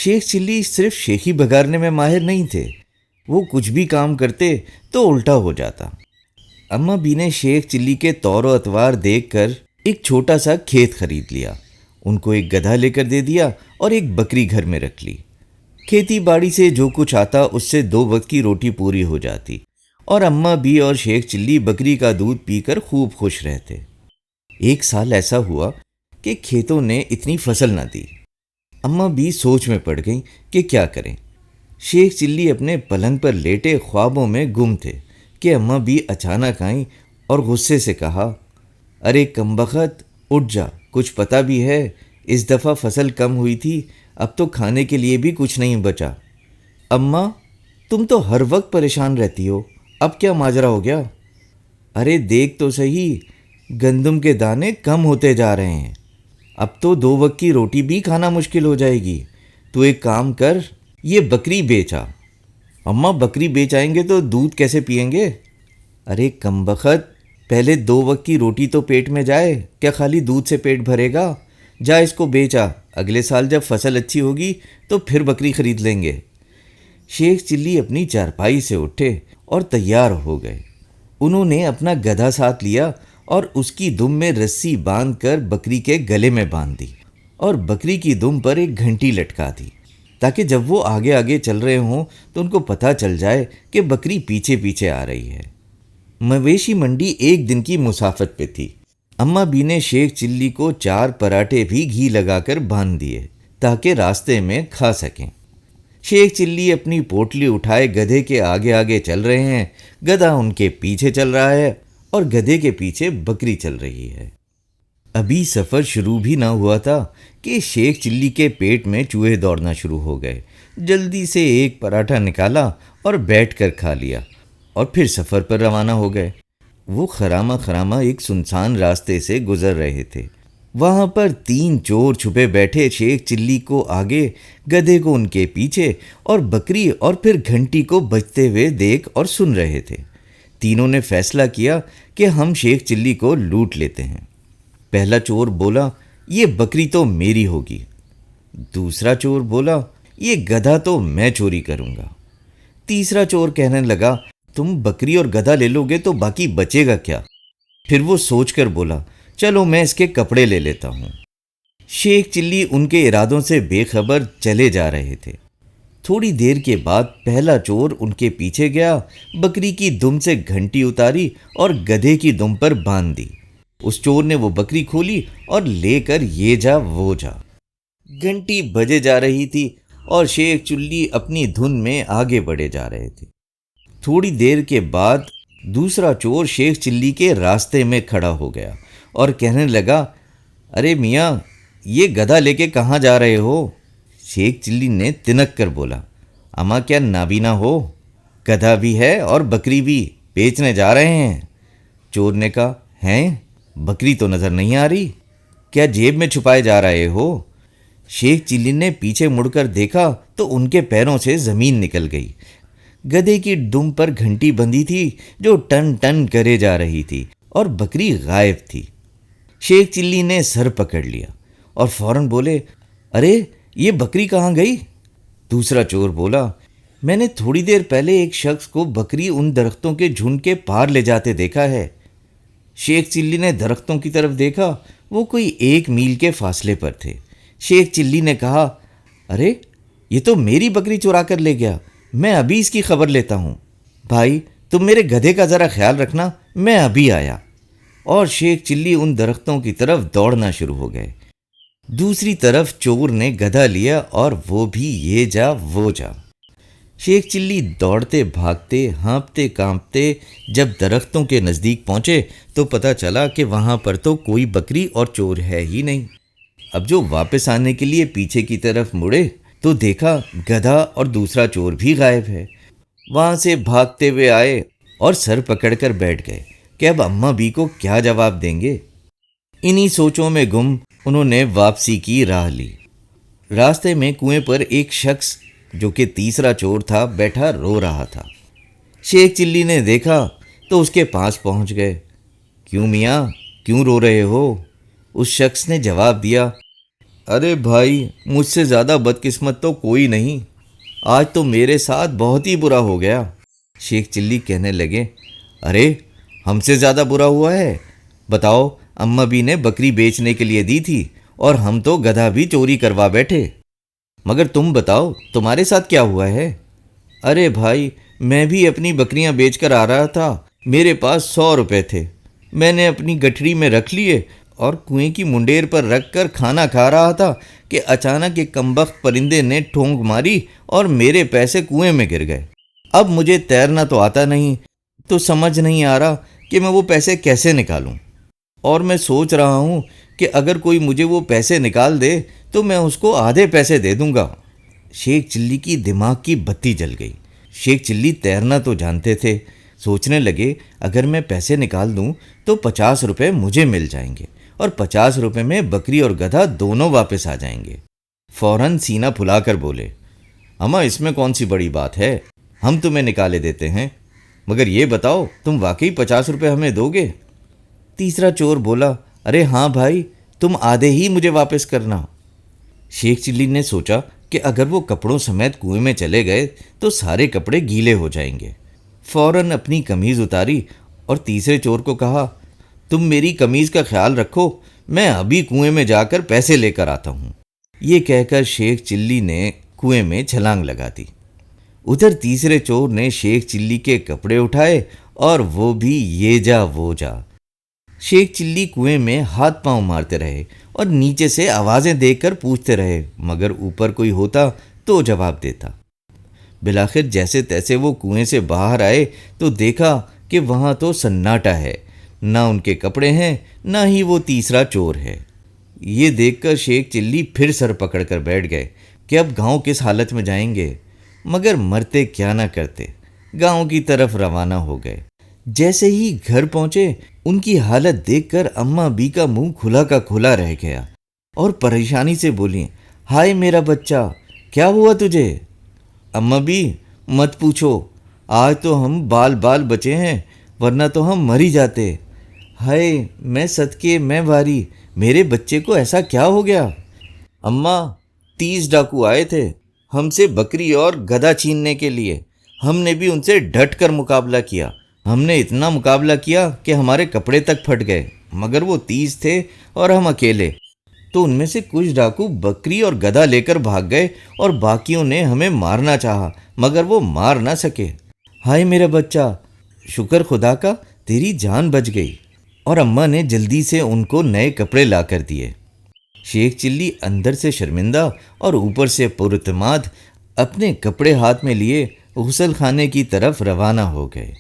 شیخ چلی صرف شیخی بگارنے میں ماہر نہیں تھے، وہ کچھ بھی کام کرتے تو الٹا ہو جاتا۔ اماں بی نے شیخ چلی کے طور و اتوار دیکھ کر ایک چھوٹا سا کھیت خرید لیا، ان کو ایک گدھا لے کر دے دیا اور ایک بکری گھر میں رکھ لی۔ کھیتی باڑی سے جو کچھ آتا اس سے 2 وقت کی روٹی پوری ہو جاتی، اور اماں بی اور شیخ چلی بکری کا دودھ پی کر خوب خوش رہتے۔ ایک سال ایسا ہوا کہ کھیتوں نے اتنی فصل نہ دی۔ اماں بی سوچ میں پڑ گئیں کہ کیا کریں۔ شیخ چلی اپنے پلنگ پر لیٹے خوابوں میں گم تھے کہ اماں بی اچانک آئیں اور غصے سے کہا، ارے کمبخت اٹھ جا، کچھ پتہ بھی ہے اس دفعہ فصل کم ہوئی تھی، اب تو کھانے کے لیے بھی کچھ نہیں بچا۔ اماں تم تو ہر وقت پریشان رہتی ہو، اب کیا ماجرا ہو گیا؟ ارے دیکھ تو صحیح، گندم کے دانے کم ہوتے جا رہے ہیں، اب تو 2 وقت کی روٹی بھی کھانا مشکل ہو جائے گی۔ تو ایک کام کر، یہ بکری بیچا۔ اماں بکری بیچ آئیں گے تو دودھ کیسے پئیں گے؟ ارے کمبخت، پہلے 2 وقت کی روٹی تو پیٹ میں جائے، کیا خالی دودھ سے پیٹ بھرے گا؟ جا اس کو بیچا، اگلے سال جب فصل اچھی ہوگی تو پھر بکری خرید لیں گے۔ شیخ چلی اپنی چارپائی سے اٹھے اور تیار ہو گئے۔ انہوں نے اپنا گدھا ساتھ لیا اور اس کی دم میں رسی باندھ کر بکری کے گلے میں باندھ دی، اور بکری کی دم پر ایک گھنٹی لٹکا دی تاکہ جب وہ آگے آگے چل رہے ہوں تو ان کو پتہ چل جائے کہ بکری پیچھے پیچھے آ رہی ہے۔ مویشی منڈی 1 دن کی مسافت پہ تھی۔ اماں بی نے شیخ چلی کو 4 پراٹھے بھی گھی لگا کر باندھ دیے تاکہ راستے میں کھا سکیں۔ شیخ چلی اپنی پوٹلی اٹھائے گدھے کے آگے آگے چل رہے ہیں، گدھا ان کے پیچھے چل رہا ہے اور گدھے کے پیچھے بکری چل رہی ہے۔ ابھی سفر شروع بھی نہ ہوا تھا کہ شیخ چلی کے پیٹ میں چوہے دوڑنا شروع ہو گئے۔ جلدی سے ایک پراٹھا نکالا اور بیٹھ کر کھا لیا اور پھر سفر پر روانہ ہو گئے۔ وہ خرامہ خرامہ ایک سنسان راستے سے گزر رہے تھے۔ وہاں پر 3 چور چھپے بیٹھے شیخ چلی کو آگے، گدھے کو ان کے پیچھے اور بکری اور پھر گھنٹی کو بجتے ہوئے دیکھ اور سن رہے تھے۔ تینوں نے فیصلہ کیا کہ ہم شیخ چلی کو لوٹ لیتے ہیں۔ پہلا چور بولا، یہ بکری تو میری ہوگی۔ دوسرا چور بولا، یہ گدھا تو میں چوری کروں گا۔ تیسرا چور کہنے لگا، تم بکری اور گدھا لے لو گے تو باقی بچے گا کیا؟ پھر وہ سوچ کر بولا، چلو میں اس کے کپڑے لے لیتا ہوں۔ شیخ چلی ان کے ارادوں سے بے خبر چلے جا رہے تھے۔ تھوڑی دیر کے بعد پہلا چور ان کے پیچھے گیا، بکری کی دم سے گھنٹی اتاری اور گدھے کی دم پر باندھ دی۔ اس چور نے وہ بکری کھولی اور لے کر یہ جا وہ جا۔ گھنٹی بجے جا رہی تھی اور شیخ چلی اپنی دھن میں آگے بڑھے جا رہے تھے۔ تھوڑی دیر کے بعد دوسرا چور شیخ چلی کے راستے میں کھڑا ہو گیا اور کہنے لگا، ارے میاں، یہ گدھا لے کے کہاں جا رہے ہو؟ شیخ چلی نے تنک کر بولا، اماں کیا نابینا ہو؟ گدھا بھی ہے اور بکری بھی، بیچنے جا رہے ہیں۔ چور نے کہا، ہیں؟ بکری تو نظر نہیں آ رہی، کیا جیب میں چھپائے جا رہے ہو؟ شیخ چلی نے پیچھے مڑ کر دیکھا تو ان کے پیروں سے زمین نکل گئی۔ گدھے کی دم پر گھنٹی بندھی تھی جو ٹن ٹن کرے جا رہی تھی اور بکری غائب تھی۔ شیخ چلی نے سر پکڑ لیا اور فوراً بولے، ارے یہ بکری کہاں گئی؟ دوسرا چور بولا، میں نے تھوڑی دیر پہلے ایک شخص کو بکری ان درختوں کے جھنڈ کے پار لے جاتے دیکھا ہے۔ شیخ چلی نے درختوں کی طرف دیکھا، وہ کوئی 1 میل کے فاصلے پر تھے۔ شیخ چلی نے کہا، ارے یہ تو میری بکری چرا کر لے گیا، میں ابھی اس کی خبر لیتا ہوں۔ بھائی تم میرے گدھے کا ذرا خیال رکھنا، میں ابھی آیا۔ اور شیخ چلی ان درختوں کی طرف دوڑنا شروع ہو گئے۔ دوسری طرف چور نے گدھا لیا اور وہ بھی یہ جا وہ جا۔ شیخ چلی دوڑتے بھاگتے ہانپتے کانپتے جب درختوں کے نزدیک پہنچے تو پتہ چلا کہ وہاں پر تو کوئی بکری اور چور ہے ہی نہیں۔ اب جو واپس آنے کے لیے پیچھے کی طرف مڑے تو دیکھا گدھا اور دوسرا چور بھی غائب ہے۔ وہاں سے بھاگتے ہوئے آئے اور سر پکڑ کر بیٹھ گئے کہ اب اماں بی کو کیا جواب دیں گے۔ انہی سوچوں میں گم انہوں نے واپسی کی راہ لی۔ راستے میں کنویں پر ایک شخص جو کہ تیسرا چور تھا بیٹھا رو رہا تھا۔ شیخ چلی نے دیکھا تو اس کے پاس پہنچ گئے۔ کیوں میاں، کیوں رو رہے ہو؟ اس شخص نے جواب دیا، ارے بھائی، مجھ سے زیادہ بدقسمت تو کوئی نہیں، آج تو میرے ساتھ بہت ہی برا ہو گیا۔ شیخ چلی کہنے لگے، ارے ہم سے زیادہ برا ہوا ہے؟ بتاؤ، اماں بھی نے بکری بیچنے کے لیے دی تھی اور ہم تو گدھا بھی چوری کروا بیٹھے، مگر تم بتاؤ تمہارے ساتھ کیا ہوا ہے؟ ارے بھائی، میں بھی اپنی بکریاں بیچ کر آ رہا تھا، میرے پاس 100 روپے تھے، میں نے اپنی گٹھڑی میں رکھ لیے اور کنویں کی منڈیر پر رکھ کر کھانا کھا رہا تھا کہ اچانک ایک کمبخت پرندے نے ٹھونک ماری اور میرے پیسے کنویں میں گر گئے۔ اب مجھے تیرنا تو آتا نہیں، تو سمجھ نہیں آ رہا کہ میں وہ پیسے کیسے نکالوں، اور میں سوچ رہا ہوں کہ اگر کوئی مجھے وہ پیسے نکال دے تو میں اس کو آدھے پیسے دے دوں گا۔ شیخ چلی کی دماغ کی بتی جل گئی۔ شیخ چلی تیرنا تو جانتے تھے، سوچنے لگے اگر میں پیسے نکال دوں تو 50 روپے مجھے مل جائیں گے اور 50 روپے میں بکری اور گدھا دونوں واپس آ جائیں گے۔ فوراً سینہ پھلا کر بولے، اماں اس میں کون سی بڑی بات ہے، ہم تمہیں نکالے دیتے ہیں، مگر یہ بتاؤ تم واقعی 50 روپے ہمیں دو گے؟ تیسرا چور بولا، ارے ہاں بھائی، تم آدھے ہی مجھے واپس کرنا۔ شیخ چلی نے سوچا کہ اگر وہ کپڑوں سمیت کنویں میں چلے گئے تو سارے کپڑے گیلے ہو جائیں گے۔ فوراً اپنی قمیض اتاری اور تیسرے چور کو کہا، تم میری قمیض کا خیال رکھو، میں ابھی کنویں میں جا کر پیسے لے کر آتا ہوں۔ یہ کہہ کر شیخ چلی نے کنویں میں چھلانگ لگا دی۔ ادھر تیسرے چور نے شیخ چلی کے کپڑے اٹھائے اور وہ بھی یہ جا وہ جا۔ شیخ چلی کنویں میں ہاتھ پاؤں مارتے رہے اور نیچے سے آوازیں دے کر پوچھتے رہے، مگر اوپر کوئی ہوتا تو جواب دیتا۔ بالآخر جیسے تیسے وہ کنویں سے باہر آئے تو دیکھا کہ وہاں تو سناٹا ہے، نہ ان کے کپڑے ہیں نہ ہی وہ تیسرا چور ہے۔ یہ دیکھ کر شیخ چلی پھر سر پکڑ کر بیٹھ گئے کہ اب گاؤں کس حالت میں جائیں گے، مگر مرتے کیا نہ کرتے، گاؤں کی طرف روانہ ہو گئے۔ جیسے ہی گھر پہنچے ان کی حالت دیکھ کر اماں بی کا منہ کھلا کا کھلا رہ گیا اور پریشانی سے بولیں، ہائے میرا بچہ، کیا ہوا تجھے؟ اماں بی، مت پوچھو، آج تو ہم بال بال بچے ہیں، ورنہ تو ہم مر ہی جاتے۔ ہائے میں صدقے میں واری، میرے بچے کو ایسا کیا ہو گیا؟ اماں، 30 ڈاکو آئے تھے ہم سے بکری اور گدھا چھیننے کے لیے، ہم نے بھی ان سے ڈٹ کر مقابلہ کیا، ہم نے اتنا مقابلہ کیا کہ ہمارے کپڑے تک پھٹ گئے، مگر وہ 30 تھے اور ہم اکیلے، تو ان میں سے کچھ ڈاکو بکری اور گدھا لے کر بھاگ گئے اور باقیوں نے ہمیں مارنا چاہا مگر وہ مار نہ سکے۔ ہائے میرا بچہ، شکر خدا کا تیری جان بچ گئی۔ اور اماں نے جلدی سے ان کو نئے کپڑے لا کر دیے۔ شیخ چلی اندر سے شرمندہ اور اوپر سے پراعتماد اپنے کپڑے ہاتھ میں لیے غسل خانے کی طرف روانہ ہو گئے۔